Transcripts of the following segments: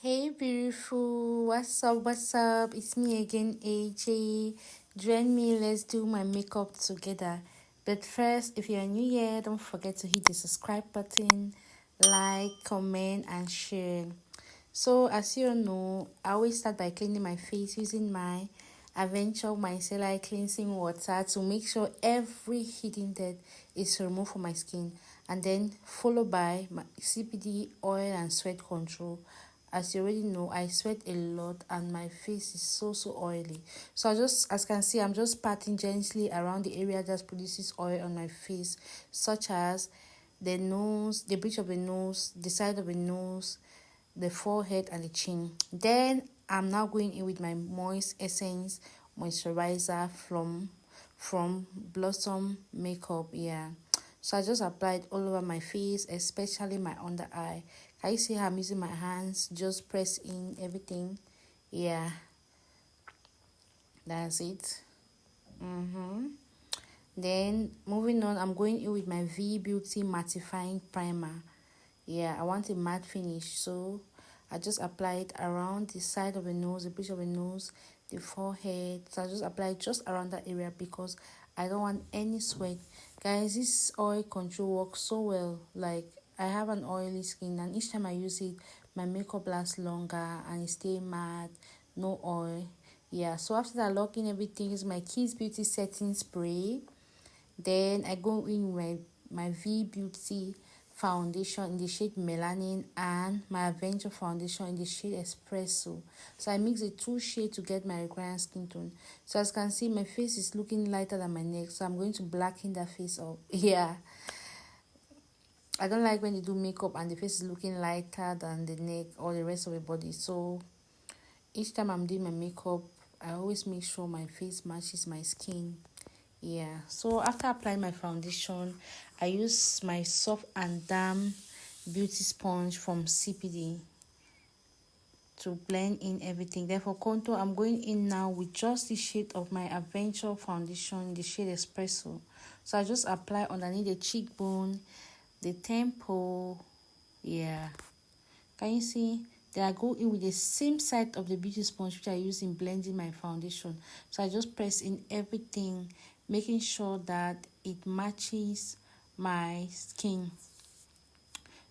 Hey beautiful, what's up? What's up? It's me again, AJ. Join me, let's do my makeup together. But first, if you're new here, don't forget to hit the subscribe button, like, comment, and share. So, as you all know, I always start by cleaning my face using my Adventure Micellar cleansing water to make sure every hidden dirt is removed from my skin, and then followed by my CBD oil and sweat control. As you already know, I sweat a lot and my face is so oily. So as you can see, I'm just patting gently around the area that produces oil on my face, such as the nose, the bridge of the nose, the side of the nose, the forehead, and the chin. Then I'm now going in with my Moist Essence moisturizer from Blossom Makeup. Yeah. So I just applied all over my face, especially my under eye. Can you see how I'm using my hands? Just press in everything. Yeah, that's it. Then moving on, I'm going in with my V Beauty Mattifying Primer. Yeah, I want a matte finish, so I just apply it around the side of the nose, the bridge of the nose, the forehead. So I just apply it just around that area because I don't want any sweat. Guys, this oil control works so well. Like, I have an oily skin, and each time I use it, my makeup lasts longer and it stay matte, no oil. Yeah, so after that, lock in everything is my Kids Beauty setting spray. Then I go in with my V Beauty foundation in the shade Melanin and my Adventure foundation in the shade Espresso. So I mix the two shades to get my required skin tone. So as you can see, my face is looking lighter than my neck. So I'm going to blacken that face up. Yeah. I don't like when they do makeup and the face is looking lighter than the neck or the rest of the body. So each time I'm doing my makeup, I always make sure my face matches my skin. Yeah, so after applying my foundation, I use my soft and damp beauty sponge from CPD to blend in everything. Then for contour, I'm going in now with just the shade of my Adventure foundation, the shade Espresso. So I just apply underneath the cheekbone, the temple. Yeah, can you see? Then I go in with the same side of the beauty sponge which I use in blending my foundation. So I just press in everything, making sure that it matches my skin.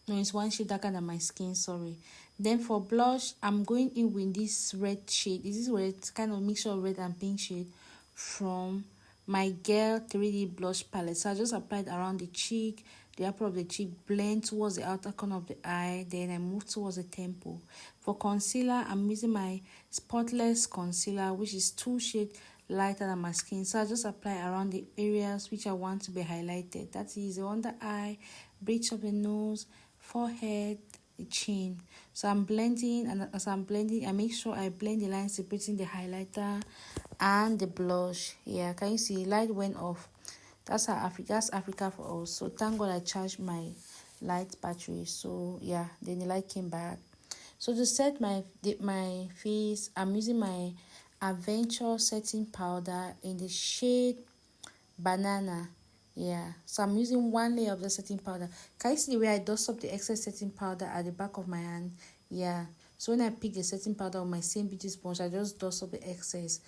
No, it's one shade darker than my skin, sorry. Then for blush, I'm going in with this red shade. This is red, kind of mixture of red and pink shade from my Girl 3D blush palette. So I just applied around the cheek, the upper of the cheek, blend towards the outer corner of the eye, then I move towards the temple. For concealer, I'm using my Spotless Concealer, which is two shades lighter than my skin. So I just apply around the areas which I want to be highlighted. That is the under eye, bridge of the nose, forehead, the chin. So I'm blending, and as I'm blending, I make sure I blend the lines separating the highlighter and the blush. Yeah, can you see light went off? That's Africa for us. So thank God I charged my light battery. So yeah, then the light came back. So to set my face, I'm using my Adventure setting powder in the shade Banana. Yeah, so I'm using one layer of the setting powder. Can you see the way I dust up the excess setting powder at the back of my hand? Yeah, so when I pick the setting powder on my same beauty sponge, I just dust up the excess.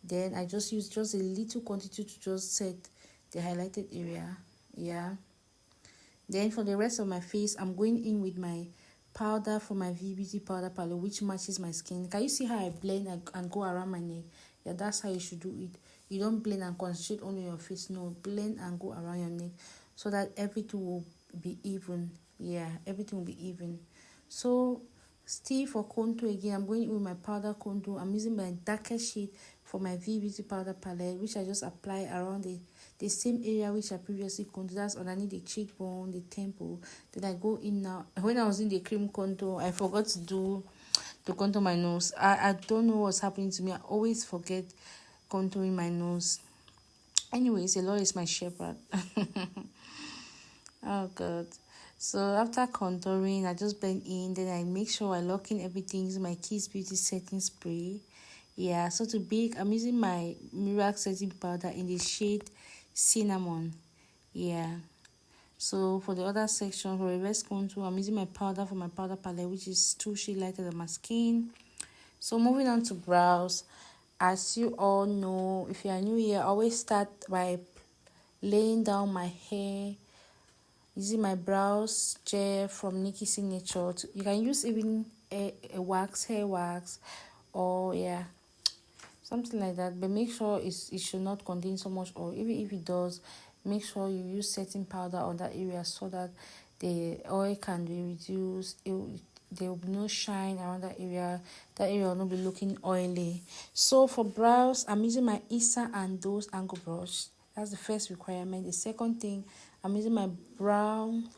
Then I just use just a little quantity to just set the highlighted area. Yeah, then for the rest of my face, I'm going in with my powder from my V Beauty powder palette, which matches my skin. Can you see how I blend and go around my neck? Yeah, that's how you should do it. You don't blend and concentrate only on your face. No, blend and go around your neck so that everything will be even. Yeah, everything will be even. So still for contour again, I'm going in with my powder contour. I'm using my darkest shade for my V Beauty powder palette, which I just apply around the same area which I previously contoured. That's underneath the cheekbone, the temple. Then I go in now. When I was in the cream contour, I forgot to contour my nose. I don't know what's happening to me. I always forget contouring my nose. Anyways, the Lord is my shepherd. Oh God. So after contouring, I just blend in. Then I make sure I lock in everything using my Kids Beauty setting spray. Yeah, so to bake, I'm using my Miracle setting powder in the shade Cinnamon. Yeah. So for the other section, for reverse contour, I'm using my powder for my powder palette, which is 2 shades lighter than my skin. So moving on to brows. As you all know, if you are new here, I always start by laying down my hair using my brows gel from Nikki Signature. You can use even a wax, hair wax, or yeah, something like that, but make sure it should not contain so much oil. Even if it does, make sure you use setting powder on that area so that the oil can be reduced. There will be no shine around that area. That area will not be looking oily. So for brows, I'm using my Issa and Those angle brush. That's the first requirement. The second thing, I'm using my brown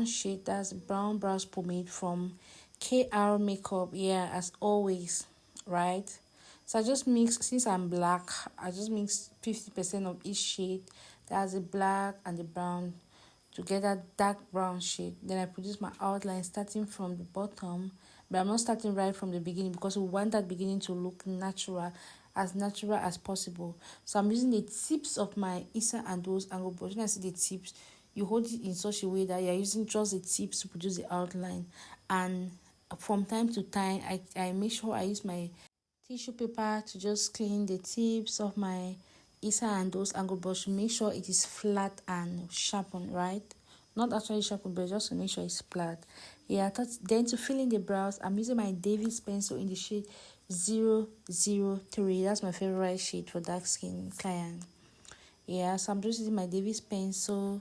shade. That's brown brows pomade from KR Makeup. Yeah, as always, right? So I just mix, since I'm black, I just mix 50% of each shade. That's the black and the brown together, dark brown shade. Then I produce my outline starting from the bottom, but I'm not starting right from the beginning because we want that beginning to look natural as possible. So I'm using the tips of my Issa and Those angle brush. When I see the tips, you hold it in such a way that you're using just the tips to produce the outline. And from time to time, I make sure I use my tissue paper to just clean the tips of my Issa and Those angle brush to make sure it is flat and sharpened, right? Not actually sharpened, but just to make sure it's flat. Yeah, then to fill in the brows, I'm using my Davis pencil in the shade 003. That's my favorite shade for dark skin client. Yeah, so I'm just using my Davis pencil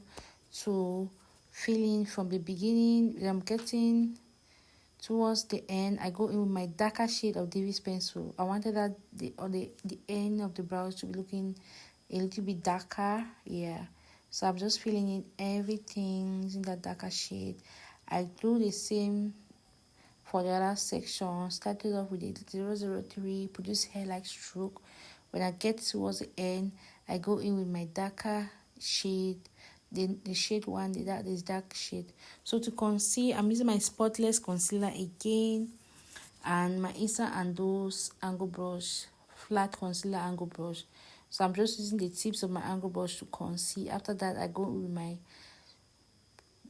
to fill in from the beginning. I'm getting towards the end, I go in with my darker shade of Davis pencil. I wanted that the end of the brows to be looking a little bit darker. Yeah, so I'm just filling in everything in that darker shade. I do the same for the other section. Started off with the 003, produce hair-like stroke. When I get towards the end, I go in with my darker shade, the shade one, that is dark shade. So to conceal, I'm using my spotless concealer again, and my Issa and Those angle brush, flat concealer angle brush. So I'm just using the tips of my angle brush to conceal. After that, I go with my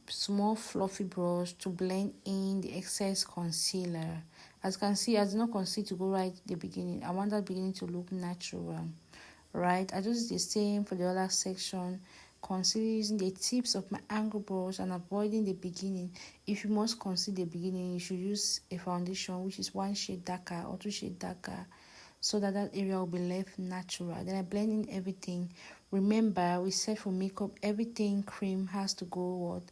small fluffy brush to blend in the excess concealer. As you can see, I did not conceal to go right at the beginning. I want that beginning to look natural, right? I just do the same for the other section. Conceal using the tips of my angle brush and avoiding the beginning. If you must conceal the beginning, you should use a foundation which is 1 shade darker or 2 shade darker, so that area will be left natural. Then I blend in everything. Remember, we said for makeup, everything cream has to go what?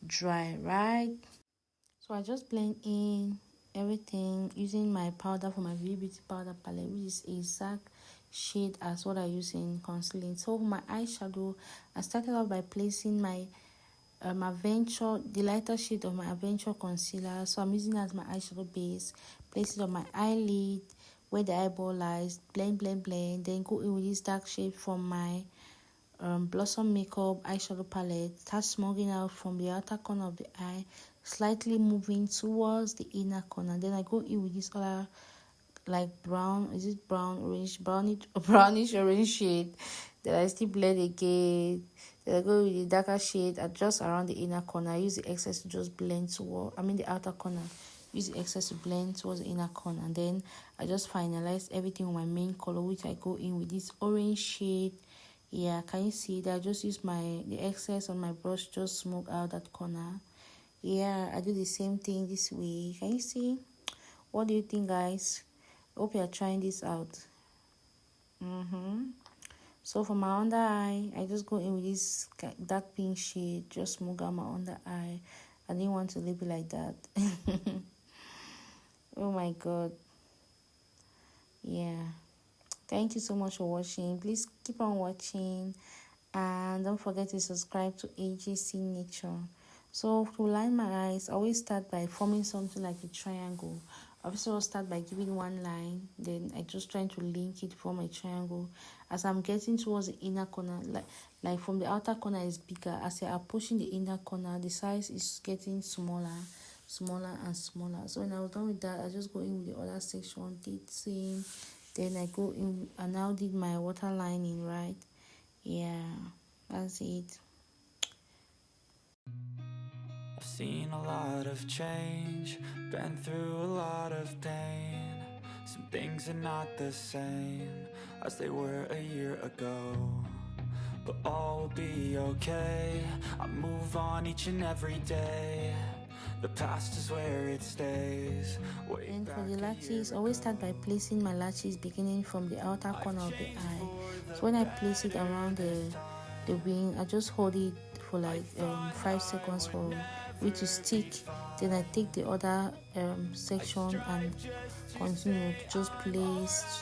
Dry, right? So I just blend in everything using my powder for my V Beauty powder palette, which is exact shade as what I use in concealing. So for my eyeshadow, I started off by placing my Adventure, the lighter shade of my Adventure concealer. So I'm using it as my eyeshadow base. Place it on my eyelid where the eyeball lies. Blend, blend, blend. Then go in with this dark shade from my Blossom Makeup eyeshadow palette. Start smudging out from the outer corner of the eye, slightly moving towards the inner corner. Then I go in with this other like brown, is it brown, orange, brownish orange shade. Then I still blend again. Then I go with the darker shade just around the inner corner. I use the excess to just blend toward, the outer corner. Use the excess to blend towards the inner corner. And then I just finalize everything with my main color, which I go in with this orange shade. Yeah, can you see that? I just use the excess on my brush, just smooth out that corner. Yeah, I do the same thing this way. Can you see? What do you think, guys? Hope you are trying this out. So for my under eye, I just go in with this dark pink shade, just smooth out my under eye. I didn't want to leave it like that. Oh my god. Yeah. Thank you so much for watching. Please keep on watching, and don't forget to subscribe to AJ Signature. So to line my eyes, I always start by forming something like a triangle. I also start by giving one line, then I just trying to link it, form a triangle. As I'm getting towards the inner corner, like from the outer corner is bigger. As I approaching the inner corner, the size is getting smaller and smaller. So when I was done with that, I just go in with the other section, did same. Then I go in and now did my waterlining, right? Yeah, that's it. seen a lot of change, been through a lot of pain. Some things are not the same as they were a year ago, but all will be okay. I move on each and every day. The past is where it stays. And for the latches, always start by placing my latches beginning from the outer corner of the eye. So when I place it around the wing, I just hold it for like 5 seconds for it to stick. Then I take the other section and continue to just place,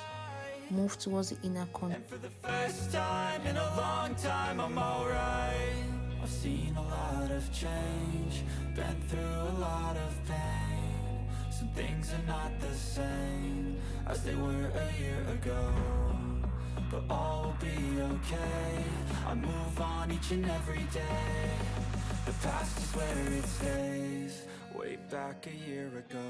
move towards the inner corner. And for the first time in a long time, I'm alright. I've seen a lot of change, been through a lot of pain. Some things are not the same as they were a year ago, but all will be okay. I move on each and every day. The past is where it stays. Way back a year ago.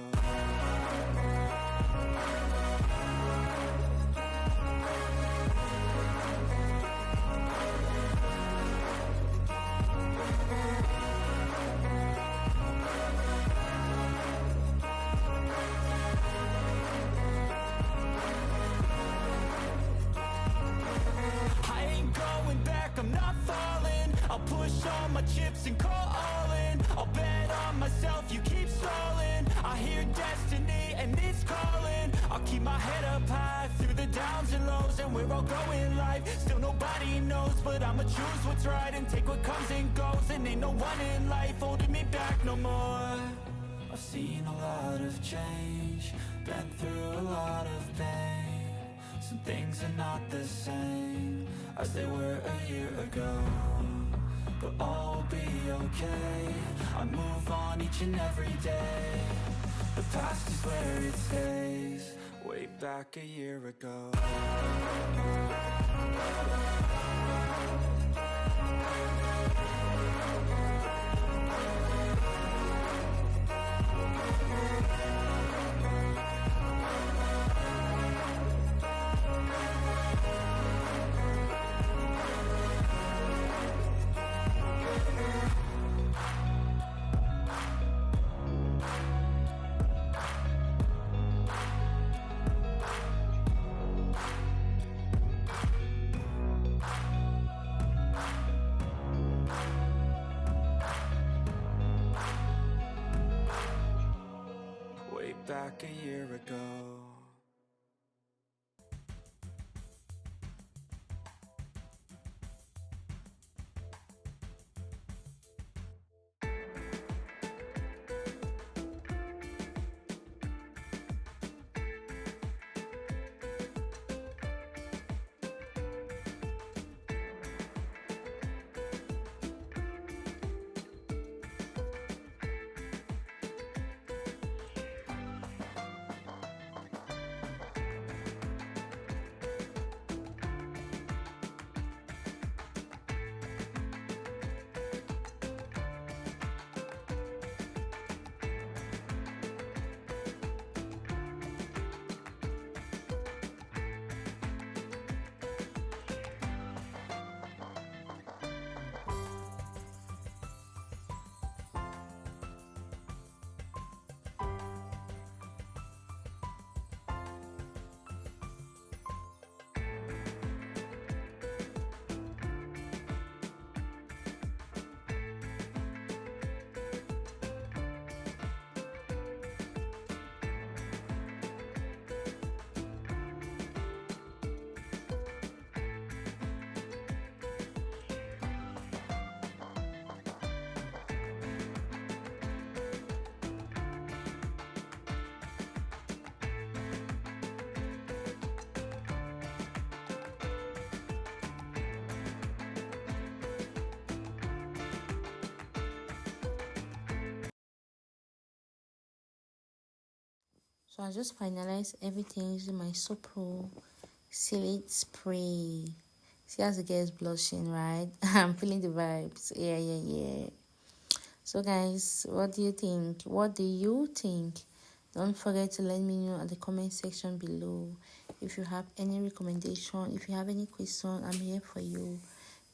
I'm not falling. I'll push all my chips and call all in. I'll bet on myself, you keep stalling. I hear destiny and it's calling. I'll keep my head up high through the downs and lows, and we're all going life. Still nobody knows, but I'ma choose what's right and take what comes and goes. And ain't no one in life holding me back no more. I've seen a lot of change, been through a lot of pain. Some things are not the same as they were a year ago, but all will be okay. I move on each and every day. The past is where it stays. Way back a year ago. Back a year ago. So I just finalized everything using my Sopro Silhouette Spray. See as the girl is blushing, right? I'm feeling the vibes. Yeah. So guys, what do you think? What do you think? Don't forget to let me know at the comment section below. If you have any recommendation, if you have any question, I'm here for you.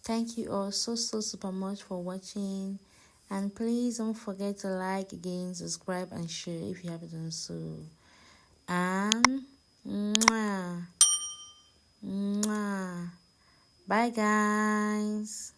Thank you all so super much for watching, And please don't forget to like again, subscribe and share if you haven't done so. And mwah, mwah. Bye guys.